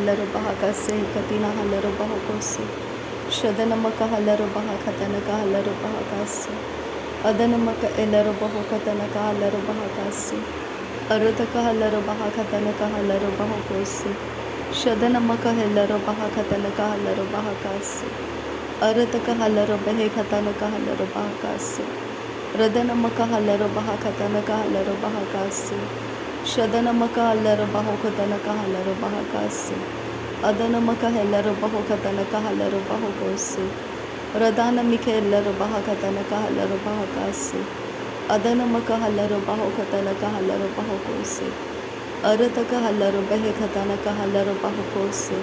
halaru bahakase katina halaru bahakose. Shadanamaka halaru bahakatanaka halaru bahakase. Adanamaka elaru bahakatanaka halaru bahakase. Arutaka halaru bahakatanaka halaru bahakose. Shadanamaka halaru bahakatanaka halaru bahakase. Arutaka halaru bahakatanaka halaru bahakase. Radanamaka halaru bahakatanaka halaru bahakase. Shadanamaka halaru bahakatanaka halaru bahakase. Adanamaka halaru bahakatanaka halaru bahakose. Radanamika halaru bahakatanaka halaru bahakase. Adanamaka halaru bahakatanaka halaru bahakose. Arutaka halaru bahakatanaka halaru bahakose.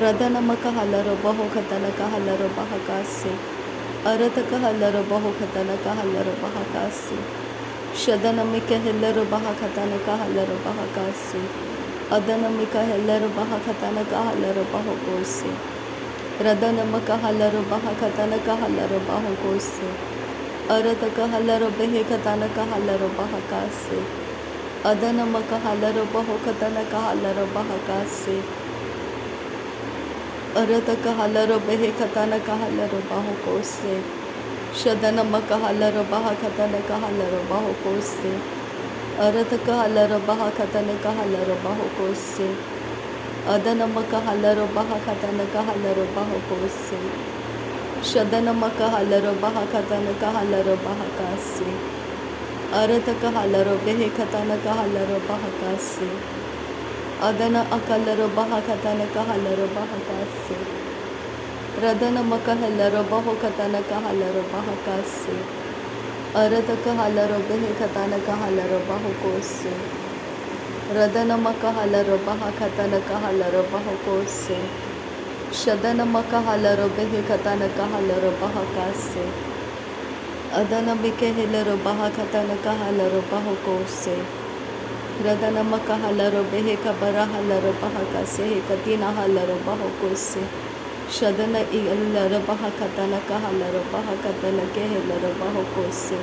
Radanamaka halaru bahakatanaka halaru bahakase. Arutaka halaru bahakatanaka halaru bahakase. Shadanamika halaru bahakatanaka halaru bahakase. Adanamika halaru bahakatanaka halaru bahakose. Radanamaka halaru bahakatanaka halaru bahakose. Arutaka halaru bahakatanaka halaru bahakase. Adanamaka halaru bahakatanaka halaru bahakase. Arutaka halaru bahakatanaka halaru bahakose. Shadanamaka halaru bahakatanaka halaru bahakose. Arutaka halaru bahakatanaka halaru bahakose. Adanamaka halaru bahakatanaka halaru bahakose. Shadanamaka halaru bahakatanaka halaru bahakase. Arutaka halaru bahakatanaka halaru bahakase. Adana akalaru bahakatanaka halaru bahakase. Radanamaka halaru bahakatanaka halaru bahakase. Arutaka halaru bahakatanaka halaru bahakose. Radanamaka halaru bahakatanaka halaru bahakose. Shadanamaka halaru bahakatanaka halaru bahakase. Adanamika halaru bahakatanaka halaru bahakose. Radanamaka halaru bahakabara halaru bahakase katina halaru bahakose. Shadana ilaru bahakatanaka halaru bahakatanaka halaru bahakose.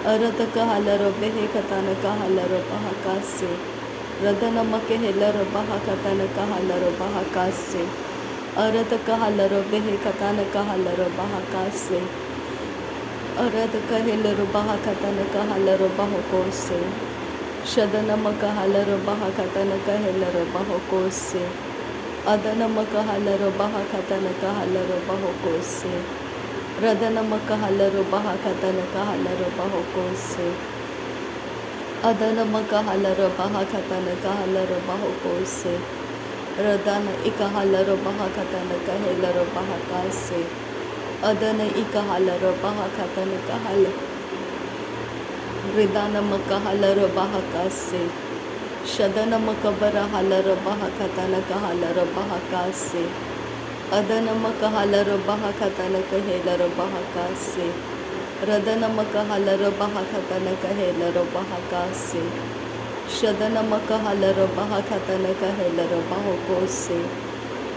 Arutaka halaru bahakatanaka halaru bahakase. Radanamaka halaru bahakatanaka halaru bahakase. Arutaka halaru bahakatanaka halaru bahakase. Arutaka halaru bahakatanaka halaru bahakose. Shadanamaka halaru bahakatanaka halaru bahakose. Adanamaka halaru bahakatanaka halaru bahakose. Radanamaka halaru bahakatanaka halaru bahakose. Adanamaka halaru bahakatanaka halaru bahakose. Radana ika halaru bahakatanaka halaru bahakase. Adana ika halaru bahakatanaka halaru. Ridanamaka halaru bahakase. Shadanamaka bara halaru bahakatanaka halaru bahakase. Adanamaka halaru bahakatanaka halaru bahakase. Radanamaka halaru bahakatanaka halaru bahakase. Shadanamaka halaru bahakatanaka halaru bahakose.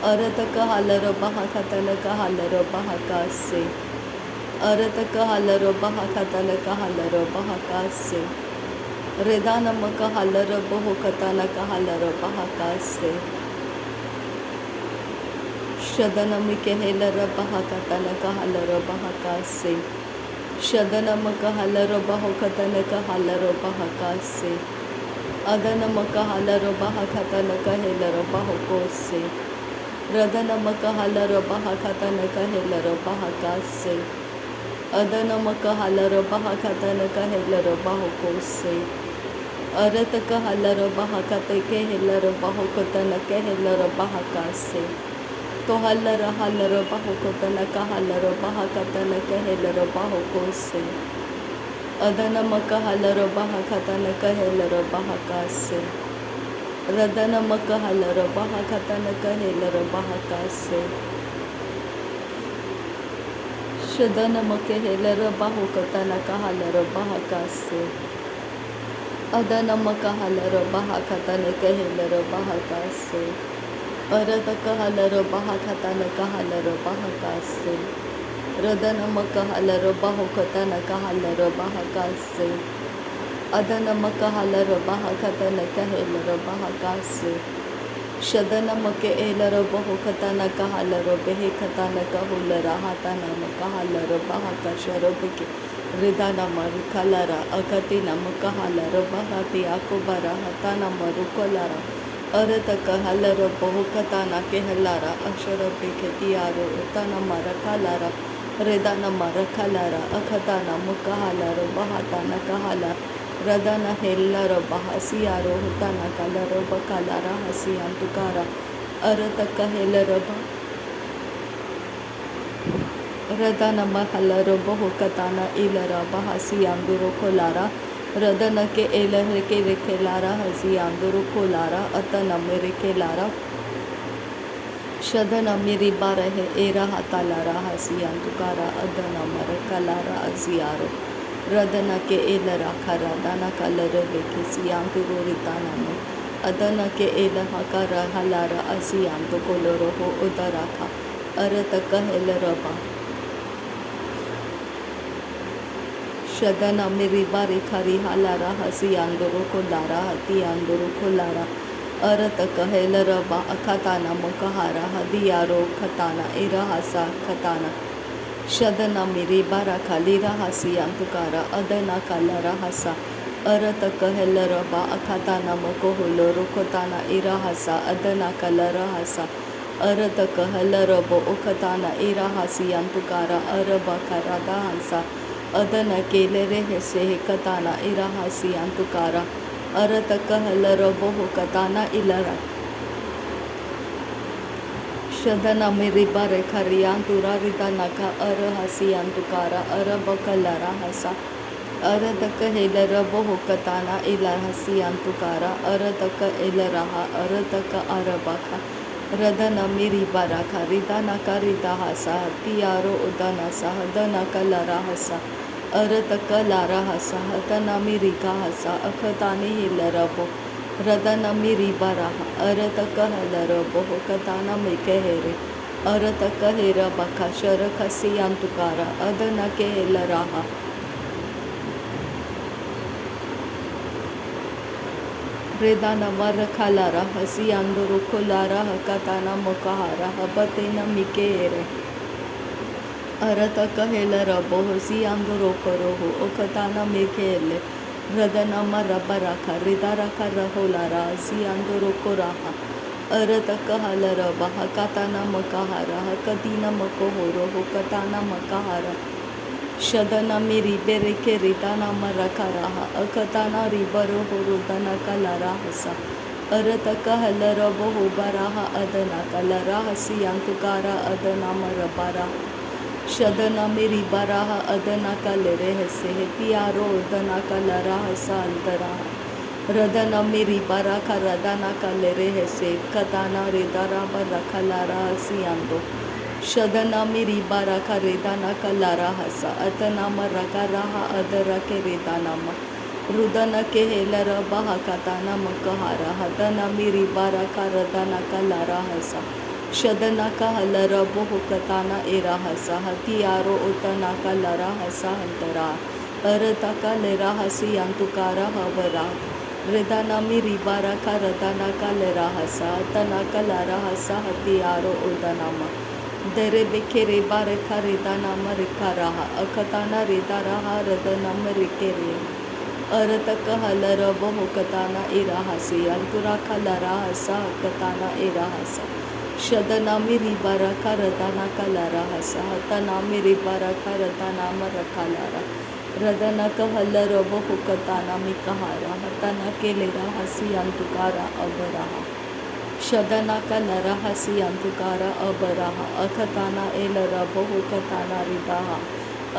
Arutaka halaru bahakatanaka halaru bahakase. Arutaka halaru bahakatanaka halaru bahakase. Redanamaka halaru bahakatanaka halaru bahakase. Shadanamika halaru bahakatanaka halaru bahakase. Shadanamaka halaru bahakatanaka halaru bahakase. Adanamaka halaru bahakatanaka halaru bahakose. Radanamaka halaru bahakatanaka halaru bahakase. Adanamaka halaru bahakatanaka halaru bahakose. Arutaka halaru bahakatanaka halaru bahakatanaka halaru bahakase. To halaru halaru bahakatanaka halaru bahakatanaka halaru bahakose. Adanamaka halaru bahakatanaka halaru bahakase. Radanamaka halaru bahakatanaka halaru bahakase. Shadanamaka halaru bahakatanaka halaru bahakase. Adanamaka halaru bahakatanaka halaru bahakase. Arutaka halaru bahakatanaka halaru bahakase. Radanamaka halaru bahakatanaka halaru bahakase. Adanamaka halaru bahakatanaka halaru bahakase. शदनमके एलर बहुकतन कहलर बेहे कतन कहूलर हातनम कहलर बहकशरबके रिदनम रुकलर अकतिनम कहलर बहति अकुबर हतनम रुकलर अरत कहलर बहुकतन केहलर अशरबके तियारो तनम रकलर रिदनम रकलर अकतनम कहलर बहतन कहलर रदन हेल्लर बहसियारो हुतन कलर बकलर हसियन तुकार अरत कहेलर रदन महलर बहुकतन इलर बहसियांदुरो कोलारा रदन के एलर के रेखेलारा हसियांदुरो कोलारा अतन मेरे केलारा शदन मेरी बारह एरा हतालारा हसियान तुकारा अदन मर कलारा अजियारो रदन के एलरा खरादना कलर बेके सियान तुरोरिताना में अदन के एल हकारा हलारा असियान तो कोलोरो हो उदरा खा अरत कहलरबा शदन मेरी बारी खरी हलारा हसियांदुरो कोलारा हतियांदुरो कोलारा अरत कहलरबा अखताना मुकहारा हदियारो खताना इरहसा खताना शदना मेरी बारा खाली रहसियान तुकारा अदना काला रहसा अरत कहलरबा अखताना मकोहुलो रुखताना इरहसा अदना काला रहसा अरत कहलरबो उखताना इरहसियान तुकारा अरबा करादा हंसा अदन केले रेहसे कताना इरहसियान तुकारा अरत कहलरबो हुकताना इलरा शदना मेरी बारे खरियान तुरा रिदना का अर हसियान तुकारा अर बकलरा हसा अरत कहेलर बहुकताना इला हसियान तुकारा अरत क इलरहा अरत क अरबखा रदना मेरी बारा खा रिदना का रिदा हसा तियारो उदना सह दना कलरा हसा अरत क लारा हसा हतना मेरी का हसा अखतानी हिलरबो रदन मेरी बारा अरत कहलर बहुकताना में कहेरे अरत कहेर बखा शर खसियान तुकारा अदन केलराहा रेदाना मर खलारा हसियांदुरु खुलारा कताना मुकहारा बतेना मिकेरे अरत कहेलर बहुसियांदुरु करो हो ओकताना मिकेले रदना मरबरा खरीदारा करहोलारा सियांदुरु कोराहा अरत कहलर बहा कताना मकहारा कदीना मकोहोरो हो कताना मकहारा शदना मेरी बेरे के रिदाना मरखरा अकताना रिबरो हो रुदना कलरा हसा अरत कहलर बहु बराहा अदना कलरा हसियांतुकारा अदना मरबरा शदना मेरी बराह अदना कलरे हसे पियारो उदना कलरा हसा अंतरा रदना मेरी बरा का रदना कलरे हसे कताना रिदारा बरा खलारा हसियांदो शदना मेरी बारा का रेदाना कलारा हसा अतना मरा का रहा अदरा के रेदाना मा रुदना के हेलर बहा कताना मकहारा हदना मेरी बारा का रदना कलारा हसा शदना का हलर बहु कताना एरा हसा हतियारो उतना का लरा हसा अंतरा अरता का लेरा हसी अंतुकारा हबरा रिदाना मेरी बारा का रदाना का लेरा हसा तना का लरा हसा हतियारो उदना मा दरे बेखे रे बारे खा रेदाना मरिका रहा अकताना रेदा रहा रदना मरिके रे अरत का हलर बहु कताना एरा हसी अंतुरा का लरा हसा कताना एरा हसा शदना मेरी बारा का रदाना का लारा हसा तना मेरी बारा का रदाना मरखा लारा रदना का हलर बहु कताना मिकहारा तना के लेरा हसी अंतुकारा अबराहा शदना का लरा हसी अंतुकारा अबराहा अखताना एलरा बहु कताना रिदाहा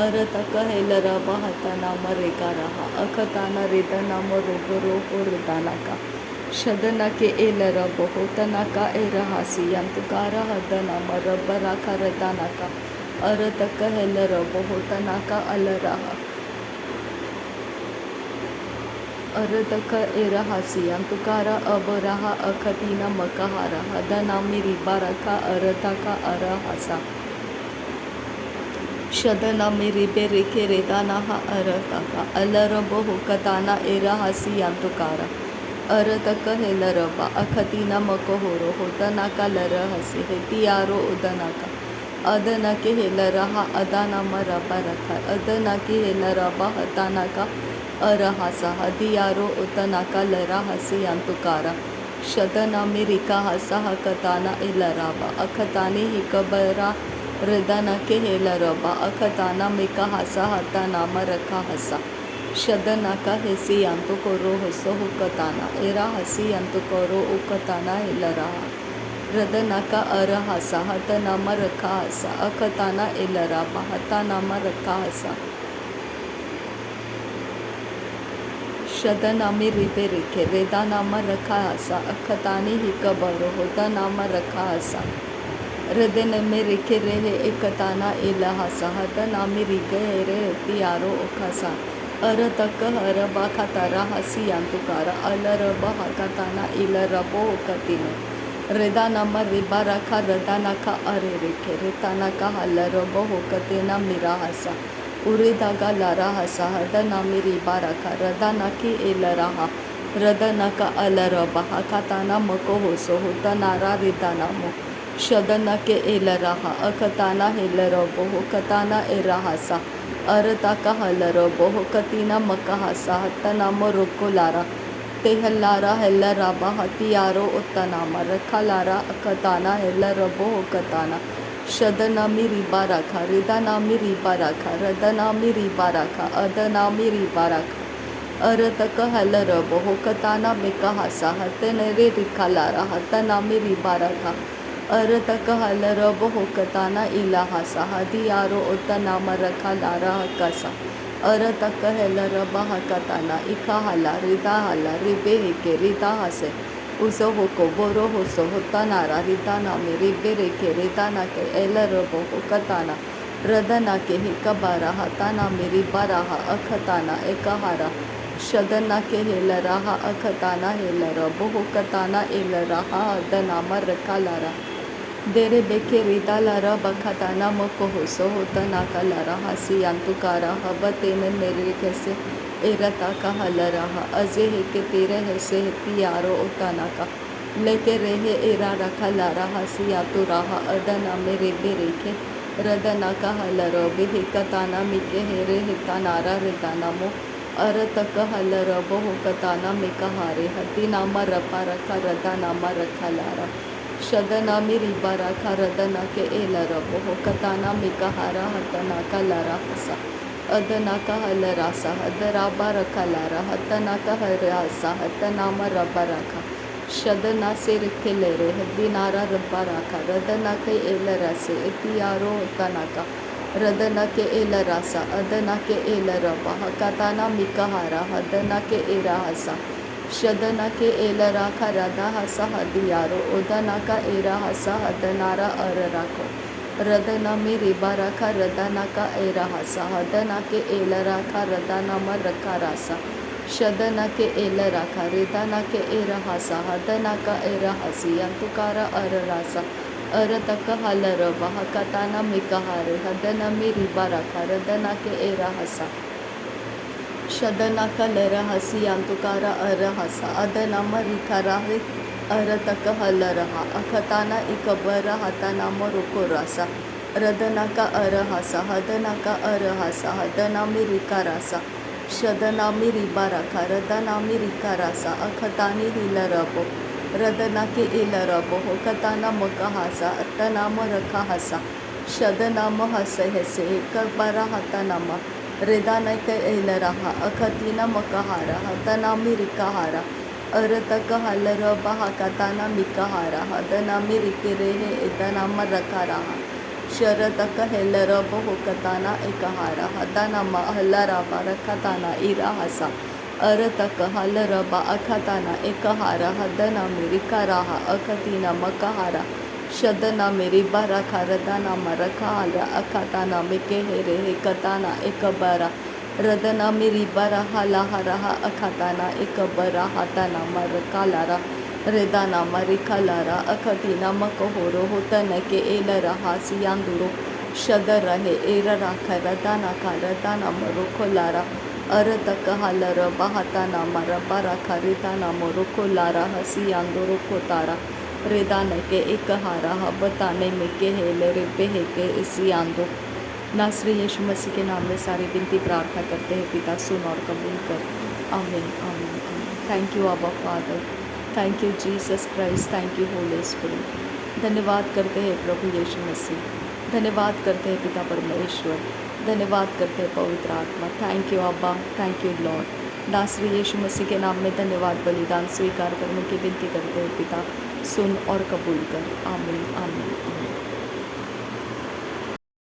अरत का हेलरा बहतना मरेगा रहा अखताना रिदना मरुगरो रिदाना का शदना के एलर बहु तना का एरहासी अंतकारा हदना मरबरा का रदाना का अरत कहलर बहु तना का अलराहा अरत का एरहासी अंतकारा अबराहा अखतीना मकहारा हदना मेरी बारा का अरता का अरहासा शदना मेरी बेरे के रेदाना हा अरता का अलर बहु कताना एरहासी अंतकारा अरतक हेलरबा अखतीना मकोहोरो होतनाका लरहसी हेतियारो उदनाका अदनके हेलरहा अदाना मरबरखा अदनके हेलरबा हतानाका अरहसा हदियारो उतनाका लरहसी अंतुकारा शदना मिरिका हसा हकताना इलराबा अखतानी हिकबरा रदनके हेलरबा अखताना मिका हसा हताना मरखा हसा शदनका हेसी अंतुकोरो हसो हुकताना एरा हसी अंतुकोरो उकताना इलराहा रदनका अरहसा हतनामा रखा हसा अखताना इलराबा हतानामा रखा हसा शदनामी रिबे रिखे रेदानामा रखा हसा अखतानी हिकबरो होतानामा रखा हसा रदन में रिखे रहे एकताना इलहसा हतनामी रिगे रे तियारो उखसा अरतक हरबा खतरा हसी अंतुकारा अलरबा हकताना इलरबो कतिने रेदानामा रिबा रखा रदानका अरे रिखे रेतानका हलरबो होकतेना मिरा हसा उरिदागा लरा हसा हदनामी रिबा रखा रदानकी इलरहा रदनका अलरबा हकताना मको होसो होतनारा रिदानामो शदनके इलरहा अकताना हिलरबो होकताना इरहसा अरताका हलरबो होकतीना मकहसा हतनामो रुकुलारा तेहल्लारा हेल्लराबा हतियारो उत्तनामा रखलारा अकताना हेल्लरबो होकताना शदनामी रिबा रखा रिदानामी रिबा रखा रदनामी रिबा रखा अदनामी रिबा रखा अरतक हलरबो होकताना मिकहसा हतनेरे रिखलारा हतनामी रिबा रखा अरतक हलरबो होकताना इलाहसा हदियारो उत्तनामा रखलारा हकसा अरतक हेलरबा हकताना इकाहाला रिदाहाला रिबे हिके रिदा हसे उso hoko boro hoso hotanara ridana me ribe reke ridana ke elarabo hokatana radana ke hikabara hatana me ribaraha akhatana ekahara shadana ke helaraha akhatana helarabo hokatana elaraha adanama rakalara dere beke ridalara bakhatana moko hoso hotana kalara hasi antukara habatene mere kese एरता का हल रहा अजे है के तेरे हैसे तियारो उताना का लेके रहे एरा रखा ला रहा सिया तो रहा अदना मेरे बेरेखे रदना का हल रबे हिकताना मिके हेरे हितानारा रिदाना मो अरत का हल रबो हुकताना मिका हारे हती नामा रपा रखा रदानामा रखा लारा शदना में रिबा रखा रदना के एल रबो हुकताना मिका हारा हतना का लारा हसा अदना का हल रासा हदराबा रखा लारा हतना का हरासा हतनामा रबा रखा शदना से रखे ले रे हदीनारा रब्बा रखा रदना के एल रसे इतियारो तना का रदना के एल रासा अदना के एल रबा हकताना मिकहारा हदना के एरा हसा शदना के एल राखा रदा हसा हदियारो उदना का एरा हसा हदनारा अर राखो रदना में रिबा रखा रदाना का एरा हसा हदना के एल राखा रदानामा रखा रासा शदना के एल राखा रेदाना के एरा हसा हदना का एरा हसी अंतुकारा अर रासा अर तक हल रबा हकताना मिकहारे हदना में रिबा रखा रदना के एरा हसा शदना का लरा हसी अंतुकारा अर हसा अदनामा रिखा राहे अरतक हल रहा अखताना इकबरा हतानामा रुको रासा रदना का अर हसा हदना का अर हसा हदना में रिका रासा शदना में रिबा रखा रदना में रिका रासा अखतानी हिल रबो रदना के इल रबो होकताना मकहासा अतनाम रखा हसा शदनाम हस हसे इकबरा हतानामा रेदाना के इल रहा अखतीना मकहारा हदना में रिकाहारा अरतक हल रबा हकताना मिकहारा हदना में रिके रहे इदनामा रखा रहा शरतक हेल रब होकताना एकहारा हदनामा हल रबा रखताना इरा हसा अरतक हल रबा अखताना एकहारा हदना में रिका रहा अखतीना मकहारा शदना में रिबा रखा रदनामा रखा आला अखताना मिके हेरे हेकताना एकबरा रदना में रिबा रहा लाहा रहा अखताना एकबरा हताना मर कालारा रेदानामा रिखा लारा अखतीना मकहोरो होतन के एल रहा सियांदुरो शद रहे एर राखा रदाना का रदाना मरो खोलारा अरत कहलर बहाता नामा रबारा खरीता नामो रोको लारा हसी आंदो रोको तारा रेदान के एक हारा बताने में के हेल रेबे है के इसी आंदो। नासरी यीशु मसीह के नाम में सारी विनती प्रार्थना करते हैं पिता, सुन और कबूल कर। आमीन आमीन आमीन। थैंक यू आबा father, thank you Jesus Christ, thank you Holi spirit. धन्यवाद करते हैं प्रभु यीशु मसीह, धन्यवाद करते हैं पिता परमेश्वर, धन्यवाद करते हैं पवित्र आत्मा। थैंक यू अब्बा, थैंक यू लॉर्ड। नासरी यीशु मसीह के नाम में धन्यवाद बलिदान स्वीकार करने की विनती करते हैं पिता, सुन और कबूल कर। आमीन आमीन।